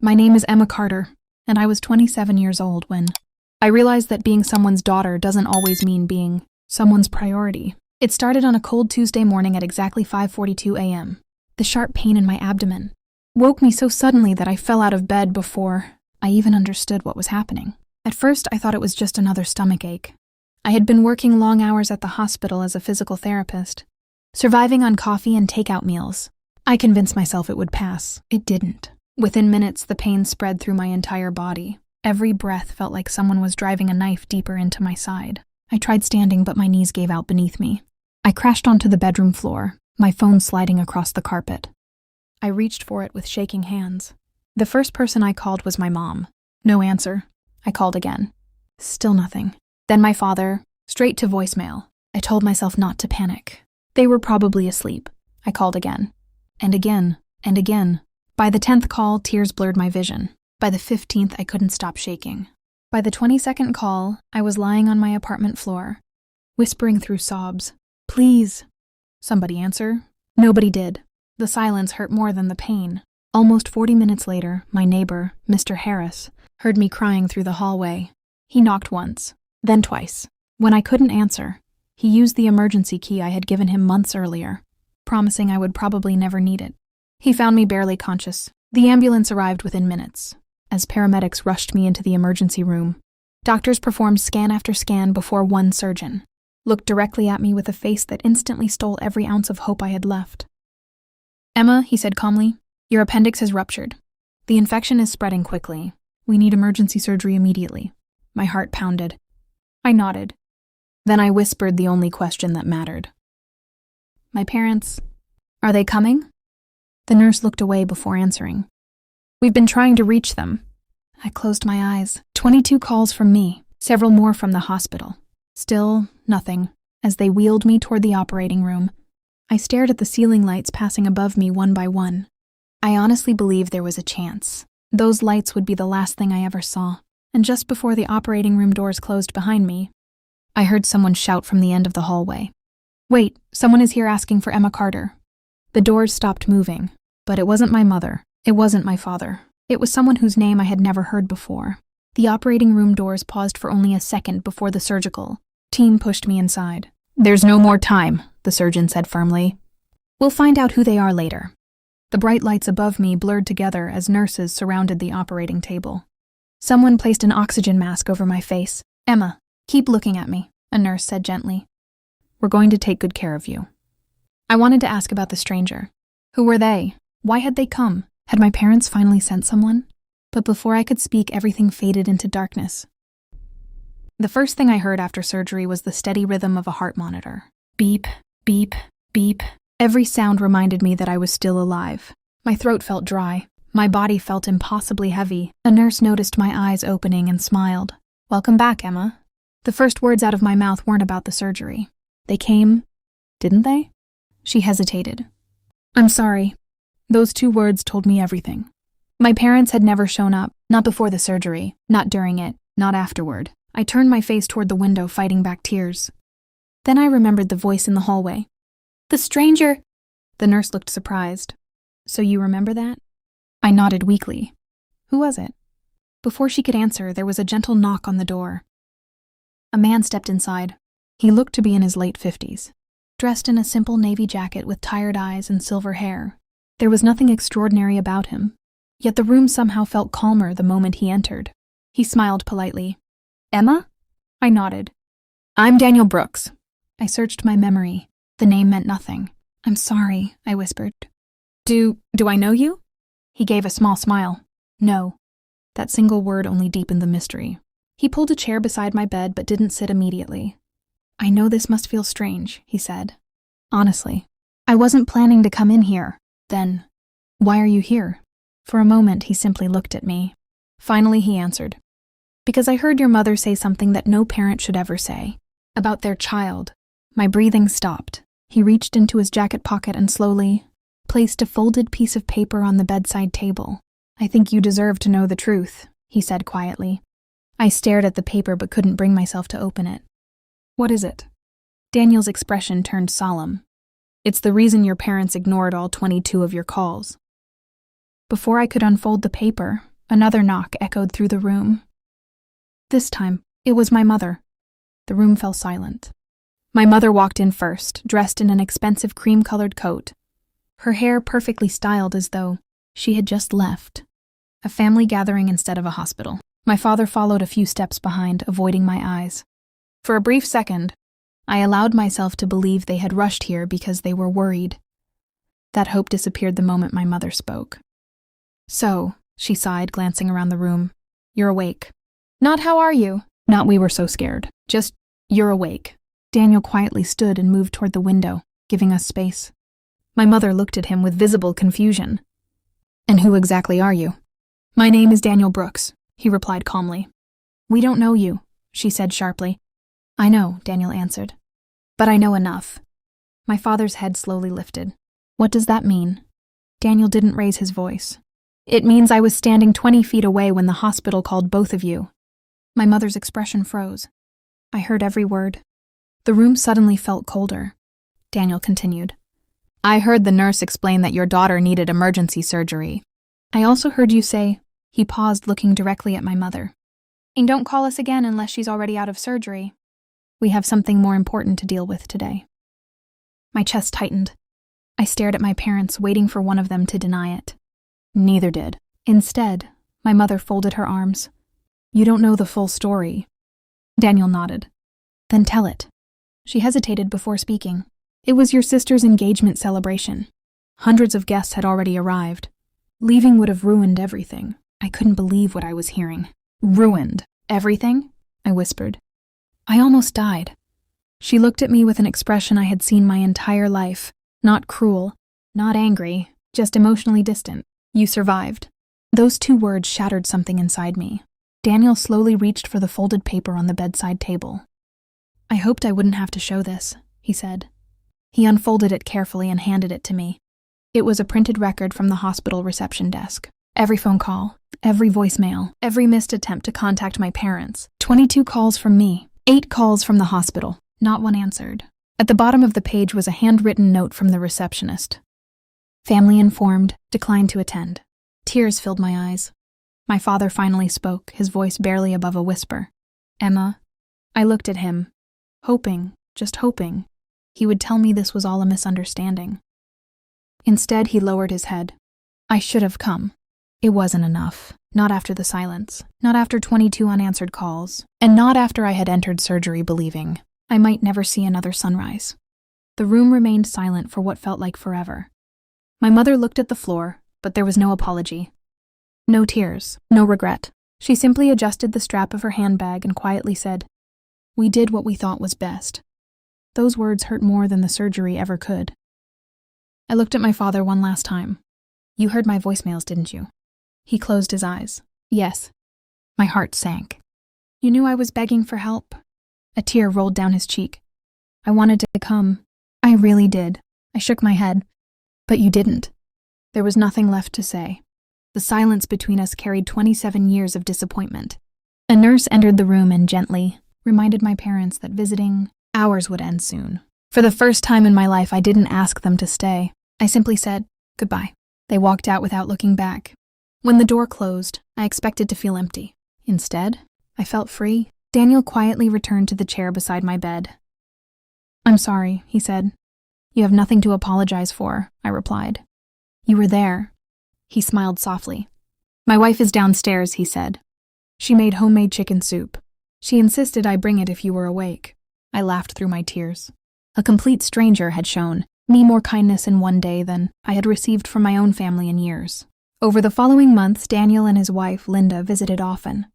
My name is Emma Carter, and I was 27 years old when I realized that being someone's daughter doesn't always mean being someone's priority. It started on a cold Tuesday morning at exactly 5:42 a.m. The sharp pain in my abdomen woke me so suddenly that I fell out of bed before I even understood what was happening. At first, I thought it was just another stomach ache. I had been working long hours at the hospital as a physical therapist, surviving on coffee and takeout meals. I convinced myself it would pass. It didn't. Within minutes, the pain spread through my entire body. Every breath felt like someone was driving a knife deeper into my side. I tried standing, but my knees gave out beneath me. I crashed onto the bedroom floor, my phone sliding across the carpet. I reached for it with shaking hands. The first person I called was my mom. No answer. I called again. Still nothing. Then my father, straight to voicemail. I told myself not to panic. They were probably asleep. I called again. And again. And again. By the 10th call, tears blurred my vision. By the 15th, I couldn't stop shaking. By the 22nd call, I was lying on my apartment floor, whispering through sobs. Please. Somebody answer? Nobody did. The silence hurt more than the pain. Almost 40 minutes later, my neighbor, Mr. Harris, heard me crying through the hallway. He knocked once, then twice. When I couldn't answer, he used the emergency key I had given him months earlier, promising I would probably never need it. He found me barely conscious. The ambulance arrived within minutes. As paramedics rushed me into the emergency room, doctors performed scan after scan before one surgeon looked directly at me with a face that instantly stole every ounce of hope I had left. Emma, he said calmly, your appendix has ruptured. The infection is spreading quickly. We need emergency surgery immediately. My heart pounded. I nodded. Then I whispered the only question that mattered. My parents, are they coming? The nurse looked away before answering. We've been trying to reach them. I closed my eyes. 22 calls from me, several more from the hospital. Still, nothing. As they wheeled me toward the operating room, I stared at the ceiling lights passing above me one by one. I honestly believed there was a chance. Those lights would be the last thing I ever saw. And just before the operating room doors closed behind me, I heard someone shout from the end of the hallway. Wait, someone is here asking for Emma Carter. The doors stopped moving, but it wasn't my mother. It wasn't my father. It was someone whose name I had never heard before. The operating room doors paused for only a second before the surgical team pushed me inside. There's no more time, the surgeon said firmly. We'll find out who they are later. The bright lights above me blurred together as nurses surrounded the operating table. Someone placed an oxygen mask over my face. Emma, keep looking at me, a nurse said gently. We're going to take good care of you. I wanted to ask about the stranger. Who were they? Why had they come? Had my parents finally sent someone? But before I could speak, everything faded into darkness. The first thing I heard after surgery was the steady rhythm of a heart monitor. Beep, beep, beep. Every sound reminded me that I was still alive. My throat felt dry. My body felt impossibly heavy. A nurse noticed my eyes opening and smiled. Welcome back, Emma. The first words out of my mouth weren't about the surgery. They came, didn't they? She hesitated. I'm sorry. Those 2 words told me everything. My parents had never shown up, not before the surgery, not during it, not afterward. I turned my face toward the window, fighting back tears. Then I remembered the voice in the hallway. The stranger! The nurse looked surprised. So you remember that? I nodded weakly. Who was it? Before she could answer, there was a gentle knock on the door. A man stepped inside. He looked to be in his late 50s, dressed in a simple navy jacket with tired eyes and silver hair. There was nothing extraordinary about him, yet the room somehow felt calmer the moment he entered. He smiled politely. Emma? I nodded. I'm Daniel Brooks. I searched my memory. The name meant nothing. I'm sorry, I whispered. Do I know you? He gave a small smile. No. That single word only deepened the mystery. He pulled a chair beside my bed but didn't sit immediately. I know this must feel strange, he said. Honestly, I wasn't planning to come in here. Then, why are you here? For a moment, he simply looked at me. Finally, he answered. Because I heard your mother say something that no parent should ever say. About their child. My breathing stopped. He reached into his jacket pocket and slowly placed a folded piece of paper on the bedside table. I think you deserve to know the truth, he said quietly. I stared at the paper but couldn't bring myself to open it. What is it? Daniel's expression turned solemn. It's the reason your parents ignored all 22 of your calls. Before I could unfold the paper, Another knock echoed through the room. This time, it was my mother. The room fell silent. My mother walked in first, dressed in an expensive cream-colored coat, her hair perfectly styled as though she had just left. A family gathering instead of a hospital. My father followed a few steps behind, avoiding my eyes. For a brief second, I allowed myself to believe they had rushed here because they were worried. That hope disappeared the moment my mother spoke. "So," she sighed, glancing around the room, "you're awake." "Not how are you?" "Not we were so scared. Just, you're awake." Daniel quietly stood and moved toward the window, giving us space. My mother looked at him with visible confusion. "And who exactly are you?" "My name is Daniel Brooks," he replied calmly. "We don't know you," she said sharply. "I know," Daniel answered. "But I know enough." My father's head slowly lifted. "What does that mean?" Daniel didn't raise his voice. "It means I was standing 20 feet away when the hospital called both of you." My mother's expression froze. I heard every word. The room suddenly felt colder. Daniel continued. "I heard the nurse explain that your daughter needed emergency surgery. I also heard you say," he paused, looking directly at my mother, "and don't call us again unless she's already out of surgery. We have something more important to deal with today." My chest tightened. I stared at my parents, waiting for one of them to deny it. Neither did. Instead, my mother folded her arms. "You don't know the full story." Daniel nodded. "Then tell it." She hesitated before speaking. "It was your sister's engagement celebration. Hundreds of guests had already arrived. Leaving would have ruined everything." I couldn't believe what I was hearing. "Ruined everything?" I whispered. "I almost died." She looked at me with an expression I had seen my entire life. Not cruel, not angry, just emotionally distant. "You survived." Those two words shattered something inside me. Daniel slowly reached for the folded paper on the bedside table. "I hoped I wouldn't have to show this," he said. He unfolded it carefully and handed it to me. It was a printed record from the hospital reception desk. Every phone call, every voicemail, every missed attempt to contact my parents. 22 calls from me, 8 calls from the hospital. Not one answered. At the bottom of the page was a handwritten note from the receptionist. "Family informed, declined to attend." Tears filled my eyes. My father finally spoke, his voice barely above a whisper. "Emma." I looked at him, hoping, just hoping, he would tell me this was all a misunderstanding. Instead, he lowered his head. "I should have come. It wasn't enough. Not after the silence. Not after 22 unanswered calls. And not after I had entered surgery believing I might never see another sunrise." The room remained silent for what felt like forever. My mother looked at the floor, but there was no apology. No tears, no regret. She simply adjusted the strap of her handbag and quietly said, "We did what we thought was best." Those words hurt more than the surgery ever could. I looked at my father one last time. "You heard my voicemails, didn't you?" He closed his eyes. "Yes." My heart sank. "You knew I was begging for help." A tear rolled down his cheek. "I wanted to come. I really did." I shook my head. "But you didn't." There was nothing left to say. The silence between us carried 27 years of disappointment. A nurse entered the room and gently reminded my parents that visiting hours would end soon. For the first time in my life, I didn't ask them to stay. I simply said, "Goodbye." They walked out without looking back. When the door closed, I expected to feel empty. Instead, I felt free. Daniel quietly returned to the chair beside my bed. "I'm sorry," he said. "You have nothing to apologize for," I replied. "You were there." He smiled softly. "My wife is downstairs," he said. "She made homemade chicken soup. She insisted I bring it if you were awake." I laughed through my tears. A complete stranger had shown me more kindness in one day than I had received from my own family in years. Over the following months, Daniel and his wife, Linda, visited often.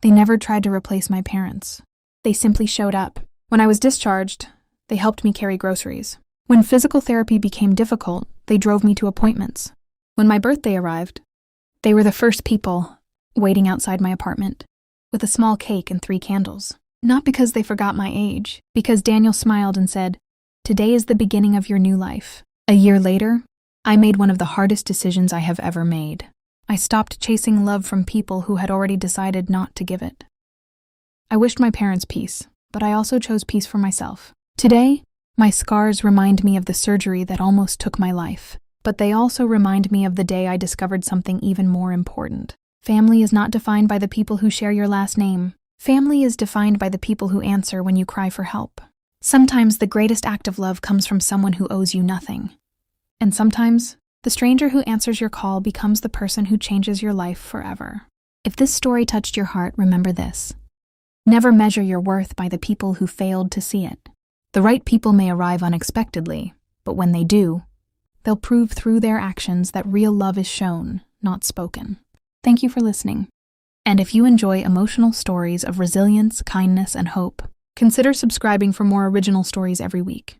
They never tried to replace my parents. They simply showed up. When I was discharged, they helped me carry groceries. When physical therapy became difficult, they drove me to appointments. When my birthday arrived, they were the first people waiting outside my apartment with a small cake and 3 candles. Not because they forgot my age, because Daniel smiled and said, "Today is the beginning of your new life." A year later, I made one of the hardest decisions I have ever made. I stopped chasing love from people who had already decided not to give it. I wished my parents peace, but I also chose peace for myself. Today, my scars remind me of the surgery that almost took my life, but they also remind me of the day I discovered something even more important: Family is not defined by the people who share your last name. Family is defined by the people who answer when you cry for help. Sometimes the greatest act of love comes from someone who owes you nothing. And sometimes, the stranger who answers your call becomes the person who changes your life forever. If this story touched your heart, remember this. Never measure your worth by the people who failed to see it. The right people may arrive unexpectedly, but when they do, they'll prove through their actions that real love is shown, not spoken. Thank you for listening. And if you enjoy emotional stories of resilience, kindness, and hope, consider subscribing for more original stories every week.